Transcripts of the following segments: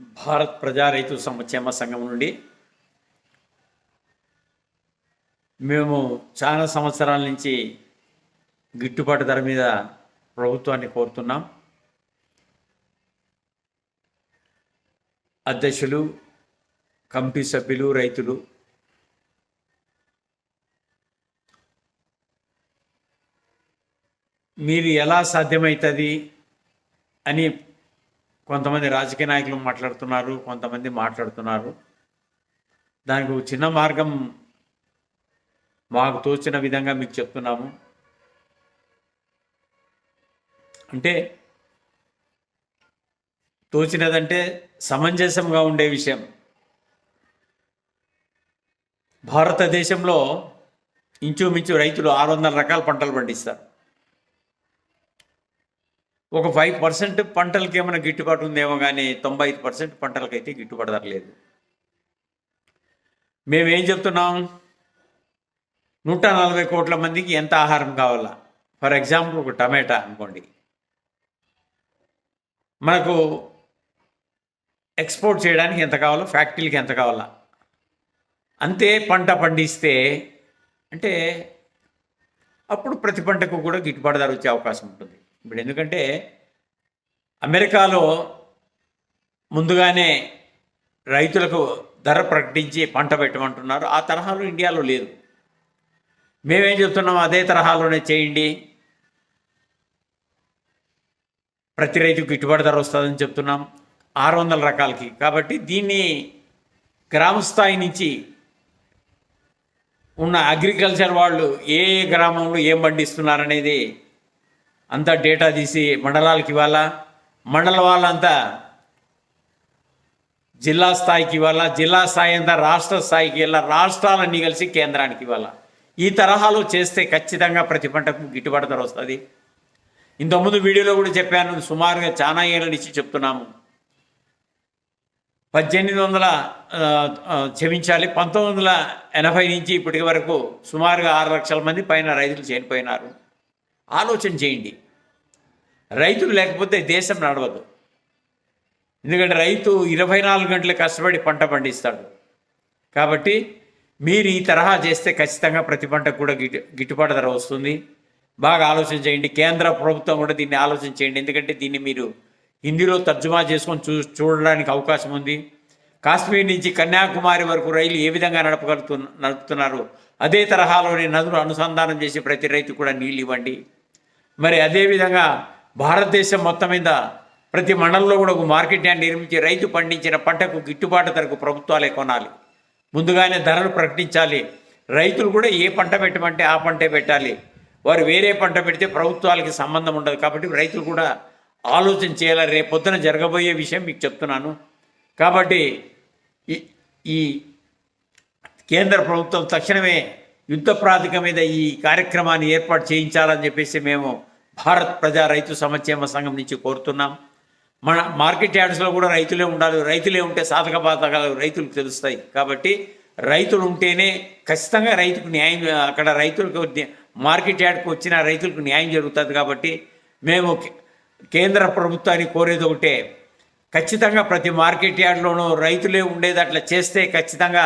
భారత్ ప్రజా రైతు సంక్షేమ సంఘం నుండి మేము చాలా సంవత్సరాల నుంచి గిట్టుబాటు ధర మీద ప్రభుత్వాన్ని కోరుతున్నాం. అధ్యక్షులు, కమిటీ సభ్యులు, రైతులు మీరు ఎలా సాధ్యమవుతుంది అని కొంతమంది రాజకీయ నాయకులు మాట్లాడుతున్నారు, కొంతమంది మాట్లాడుతున్నారు. దానికి ఒక చిన్న మార్గం మాకు తోచిన విధంగా మీకు చెప్తున్నాము. అంటే తోచినదంటే సమంజసంగా ఉండే విషయం. భారతదేశంలో ఇంచుమించు రైతులు 600 రకాల పంటలు పండిస్తారు. ఒక 5% పంటలకి ఏమైనా గిట్టుబాటు ఉందేమో, కానీ 95% పంటలకైతే గిట్టుబాటు ధర లేదు. మేమేం చెప్తున్నాం, 140 కోట్ల మందికి ఎంత ఆహారం కావాలా? ఫర్ ఎగ్జాంపుల్ ఒక టమాటా అనుకోండి, మనకు ఎక్స్పోర్ట్ చేయడానికి ఎంత కావాలో, ఫ్యాక్టరీకి ఎంత కావాలా అంతే పంట పండిస్తే అంటే అప్పుడు ప్రతి పంటకు కూడా గిట్టుబాటు ధర వచ్చే అవకాశం ఉంటుంది. ఇప్పుడు ఎందుకంటే అమెరికాలో ముందుగానే రైతులకు ధర ప్రకటించి పంట పెట్టమంటున్నారు. ఆ తరహాలో ఇండియాలో లేదు. మేమేం చెప్తున్నాం, అదే తరహాలోనే చేయండి, ప్రతి రైతుకు గిట్టుబాటు ధర వస్తుందని చెప్తున్నాం 600 రకాలకి. కాబట్టి దీన్ని గ్రామ స్థాయి నుంచి ఉన్న అగ్రికల్చర్ వాళ్ళు ఏ గ్రామంలో ఏం పండిస్తున్నారనేది అంతా డేటా తీసి మండలాలకి ఇవ్వాలా, మండలం వాళ్ళంతా జిల్లా స్థాయికి ఇవ్వాలా, జిల్లా స్థాయి అంతా రాష్ట్ర స్థాయికి వెళ్ళాలి, రాష్ట్రాలన్నీ కలిసి కేంద్రానికి ఇవ్వాలా. ఈ తరహాలో చేస్తే ఖచ్చితంగా ప్రతి పంటకు గిట్టుబాటు ధర వస్తుంది. ఇంతకుముందు వీడియోలో కూడా చెప్పాను, సుమారుగా చాలా ఏళ్ళ నుంచి చెప్తున్నాము. 1980 నుంచి ఇప్పటి వరకు సుమారుగా 6 లక్షల మంది పైన రైతులు చనిపోయినారు. ఆలోచన చేయండి, రైతులు లేకపోతే దేశం నడవదు. ఎందుకంటే రైతు 24 గంటలు కష్టపడి పంట పండిస్తాడు. కాబట్టి మీరు ఈ తరహా చేస్తే ఖచ్చితంగా ప్రతి పంటకు కూడా గిట్టుబాటు ధర వస్తుంది. బాగా ఆలోచన చేయండి. కేంద్ర ప్రభుత్వం కూడా దీన్ని ఆలోచన చేయండి. ఎందుకంటే దీన్ని మీరు హిందీలో తర్జుమా చేసుకొని చూడడానికి అవకాశం ఉంది. కాశ్మీర్ నుంచి కన్యాకుమారి వరకు రైలు ఏ విధంగా నడుపుతున్నారు, అదే తరహాలోనే నదులు అనుసంధానం చేసి ప్రతి రైతు కూడా నీళ్ళు ఇవ్వండి. మరి అదేవిధంగా భారతదేశం మొత్తం మీద ప్రతి మండలంలో కూడా ఒక మార్కెట్ యార్డ్ నిర్మించి రైతు పండించిన పంటకు గిట్టుబాటు ధరకు ప్రభుత్వాలే కొనాలి. ముందుగానే ధరలు ప్రకటించాలి. రైతులు కూడా ఏ పంట పెట్టమంటే ఆ పంటే పెట్టాలి. వారు వేరే పంట పెడితే ప్రభుత్వాలకి సంబంధం ఉండదు. కాబట్టి రైతులు కూడా ఆలోచన చేయాలి. రేపొద్దున జరగబోయే విషయం మీకు చెప్తున్నాను. కాబట్టి ఈ కేంద్ర ప్రభుత్వం తక్షణమే యుద్ధ ప్రాతిక మీద ఈ కార్యక్రమాన్ని ఏర్పాటు చేయించాలని చెప్పేసి మేము భారత్ ప్రజా రైతు సంక్షేమ సంఘం నుంచి కోరుతున్నాం. మన మార్కెట్ యార్డ్స్లో కూడా రైతులే ఉండాలి. రైతులే ఉంటే సాధక బాధకాలు రైతులకు తెలుస్తాయి. కాబట్టి రైతులు ఉంటేనే ఖచ్చితంగా రైతుకు న్యాయం, అక్కడ రైతులకు మార్కెట్ యార్డ్కి వచ్చిన రైతులకు న్యాయం జరుగుతుంది. కాబట్టి మేము కేంద్ర ప్రభుత్వాన్ని కోరేది ఒకటే, ఖచ్చితంగా ప్రతి మార్కెట్ యార్డ్లోనూ రైతులే ఉండేది. అట్లా చేస్తే ఖచ్చితంగా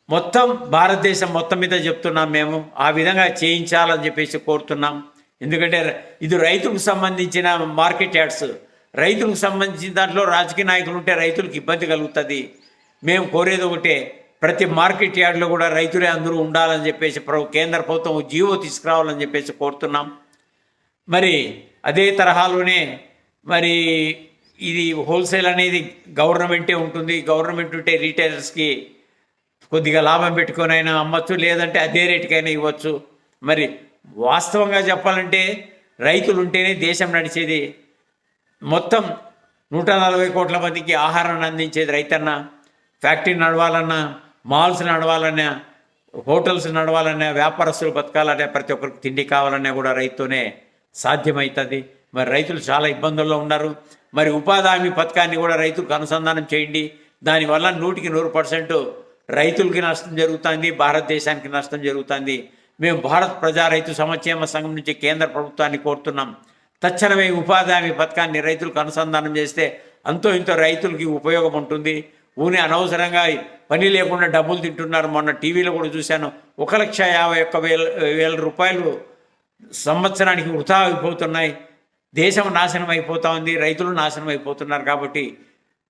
మొత్తం భారతదేశం మొత్తం మీద చెప్తున్నాం మేము, ఆ విధంగా చేయించాలని చెప్పేసి కోరుతున్నాం. ఎందుకంటే ఇది రైతులకు సంబంధించిన మార్కెట్ యార్డ్స్. రైతులకు సంబంధించిన దాంట్లో రాజకీయ నాయకులు ఉంటే రైతులకు ఇబ్బంది కలుగుతుంది. మేము కోరేది ఒకటే, ప్రతి మార్కెట్ యార్డ్లో కూడా రైతులే అందరూ ఉండాలని చెప్పేసి కేంద్ర ప్రభుత్వం జీవో తీసుకురావాలని చెప్పేసి కోరుతున్నాం. మరి అదే తరహాలోనే మరి ఇది హోల్సేల్ అనేది గవర్నమెంటే ఉంటుంది. గవర్నమెంట్ ఉంటే రీటైలర్స్కి కొద్దిగా లాభం పెట్టుకొని అయినా అమ్మచ్చు, లేదంటే అదే రేటుకైనా ఇవ్వచ్చు. మరి వాస్తవంగా చెప్పాలంటే రైతులు ఉంటేనే దేశం నడిచేది. మొత్తం 140 కోట్ల మందికి ఆహారాన్ని అందించేది రైతన్న. ఫ్యాక్టరీ నడవాలన్నా, మాల్స్ నడవాలన్నా, హోటల్స్ నడవాలన్నా, వ్యాపారస్తులు బతకాలన్నా, ప్రతి ఒక్కరికి తిండి కావాలన్నా కూడా రైతుతోనే సాధ్యమవుతుంది. మరి రైతులు చాలా ఇబ్బందుల్లో ఉన్నారు. మరి ఉపాధి హామీ పథకాన్ని కూడా రైతులకు అనుసంధానం చేయండి. దానివల్ల 100% రైతులకి నష్టం జరుగుతుంది, భారతదేశానికి నష్టం జరుగుతుంది. మేము భారత్ ప్రజా రైతు సంక్షేమ సంఘం నుంచి కేంద్ర ప్రభుత్వాన్ని కోరుతున్నాం, తక్షణమే ఉపాధి హామీ పథకాన్ని రైతులకు అనుసంధానం చేస్తే అంతో ఇంతో రైతులకి ఉపయోగం ఉంటుంది. అనవసరంగా పని లేకుండా డబ్బులు తింటున్నారు. మొన్న టీవీలో కూడా చూశాను, 1,51,000 రూపాయలు సంవత్సరానికి వృధా అయిపోతున్నాయి. దేశం నాశనం అయిపోతూ ఉంది, రైతులు నాశనం అయిపోతున్నారు. కాబట్టి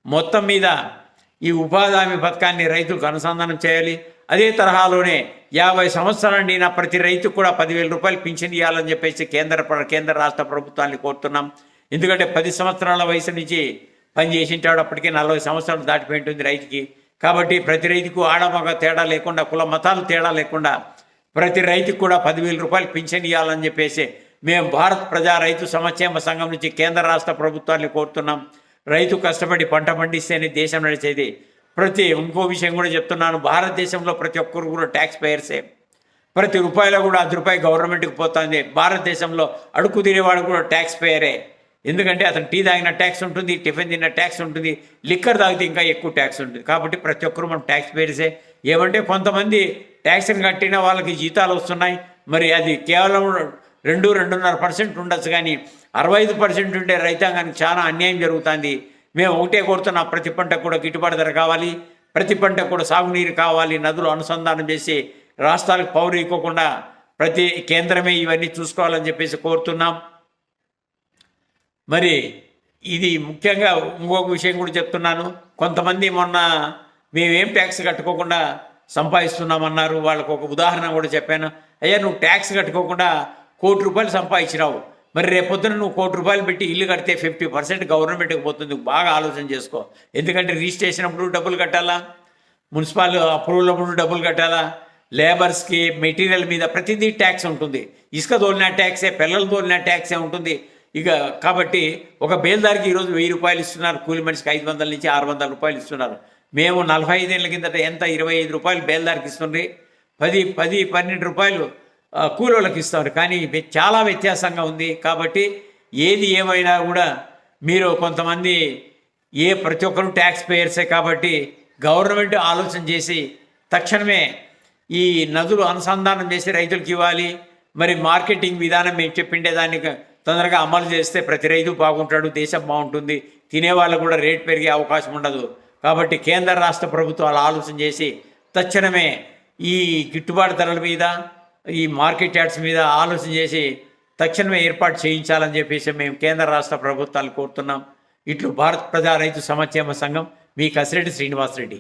మొత్తం మీద ఈ ఉపాధి హామీ పథకాన్ని రైతులకు అనుసంధానం చేయాలి. అదే తరహాలోనే 50 సంవత్సరాల నిండిన ప్రతి రైతుకు కూడా 10,000 రూపాయలు పింఛన్ ఇవ్వాలని చెప్పేసి కేంద్ర రాష్ట్ర ప్రభుత్వాన్ని కోరుతున్నాం. ఎందుకంటే 10 సంవత్సరాల వయసు నుంచి పని చేసింటాడు, అప్పటికే 40 సంవత్సరాలు దాటిపోయి ఉంటుంది రైతుకి. కాబట్టి ప్రతి రైతుకు ఆడమగ తేడా లేకుండా, కుల మతాలు తేడా లేకుండా ప్రతి రైతుకు కూడా 10,000 రూపాయలు పింఛన్ ఇవ్వాలని చెప్పేసి మేము భారత్ ప్రజా రైతు సంక్షేమ సంఘం నుంచి కేంద్ర రాష్ట్ర ప్రభుత్వాన్ని కోరుతున్నాం. రైతు కష్టపడి పంట పండిస్తేనే దేశం నడిచేది. ఇంకో విషయం కూడా చెప్తున్నాను, భారతదేశంలో ప్రతి ఒక్కరు కూడా ట్యాక్స్ పేయర్సే. ప్రతి రూపాయలో కూడా 10 రూపాయలు గవర్నమెంట్కి పోతుంది. భారతదేశంలో అడుగు తినేవాడు కూడా ట్యాక్స్ పేయరే. ఎందుకంటే అతను టీ తాగిన ట్యాక్స్ ఉంటుంది, టిఫిన్ తిన్న ట్యాక్స్ ఉంటుంది, లిక్కర్ తాగితే ఇంకా ఎక్కువ ట్యాక్స్ ఉంటుంది. కాబట్టి ప్రతి ఒక్కరు మనం ట్యాక్స్ పేయర్సే. ఏమంటే కొంతమంది ట్యాక్స్ని కట్టిన వాళ్ళకి జీతాలు వస్తున్నాయి, మరి అది కేవలం 2-2.5% ఉండొచ్చు, కానీ 65% ఉండే రైతాంగానికి చాలా అన్యాయం జరుగుతుంది. మేము ఒకటే కోరుతున్నాం, ప్రతి పంటకు కూడా గిట్టుబాటు ధర కావాలి, ప్రతి పంటకు కూడా సాగునీరు కావాలి, నదులు అనుసంధానం చేసి రాష్ట్రాలకు పౌరు ఇవ్వకుండా ప్రతి కేంద్రమే ఇవన్నీ చూసుకోవాలని చెప్పేసి కోరుతున్నాం. మరి ఇది ముఖ్యంగా ఇంకొక విషయం కూడా చెప్తున్నాను, కొంతమంది మొన్న మేమేం ట్యాక్స్ కట్టుకోకుండా సంపాదిస్తున్నామన్నారు. వాళ్ళకు ఒక ఉదాహరణ కూడా చెప్పాను. అయ్యా, నువ్వు ట్యాక్స్ కట్టుకోకుండా 1 కోటి రూపాయలు సంపాదించినావు, మరి రేపొద్దున నువ్వు 1 కోటి రూపాయలు పెట్టి ఇల్లు కడితే 50% గవర్నమెంట్కి పోతుంది. బాగా ఆలోచన చేసుకో. ఎందుకంటే రిజిస్ట్రేషన్ అప్పుడు డబ్బులు కట్టాలా, మున్సిపల్ అప్రూవల్ అప్పుడు డబ్బులు కట్టాలా, లేబర్స్కి మెటీరియల్ మీద ప్రతిదీ ట్యాక్స్ ఉంటుంది. ఇసుక తోలిన ట్యాక్సే, పిల్లలు తోలిన ట్యాక్సే ఉంటుంది. ఇక కాబట్టి ఒక బేల్దారికి ఈరోజు 1000 రూపాయలు ఇస్తున్నారు, కూలి మనిషికి 500 నుంచి 600 రూపాయలు ఇస్తున్నారు. మేము 45 ఏళ్ళ కిందట ఎంత 25 రూపాయలు బేల్దారికి ఇస్తుండ్రి, 10-12 రూపాయలు కూలోళ్ళకి ఇస్తారు. కానీ చాలా వ్యత్యాసంగా ఉంది. కాబట్టి ఏది ఏమైనా కూడా మీరు కొంతమంది ప్రతి ఒక్కరు ట్యాక్స్ పేయర్సే. కాబట్టి గవర్నమెంట్ ఆలోచన చేసి తక్షణమే ఈ నదులు అనుసంధానం చేసి రైతులకు ఇవ్వాలి. మరి మార్కెటింగ్ విధానం మేము చెప్పిండే దానికి తొందరగా అమలు చేస్తే ప్రతి రైతు బాగుంటాడు, దేశం బాగుంటుంది, తినేవాళ్ళు కూడా రేట్ పెరిగే అవకాశం ఉండదు. కాబట్టి కేంద్ర రాష్ట్ర ప్రభుత్వాలు ఆలోచన చేసి తక్షణమే ఈ గిట్టుబాటు ధరల మీద, ఈ మార్కెట్ యార్డ్స్ మీద ఆలోచన చేసి తక్షణమే ఏర్పాటు చేయించాలని చెప్పేసి మేము కేంద్ర రాష్ట్ర ప్రభుత్వాలు కోరుతున్నాం. ఇట్లు భారత్ ప్రజా రైతు సంక్షేమ సంఘం, మీ కసిరెడ్డి శ్రీనివాసరెడ్డి.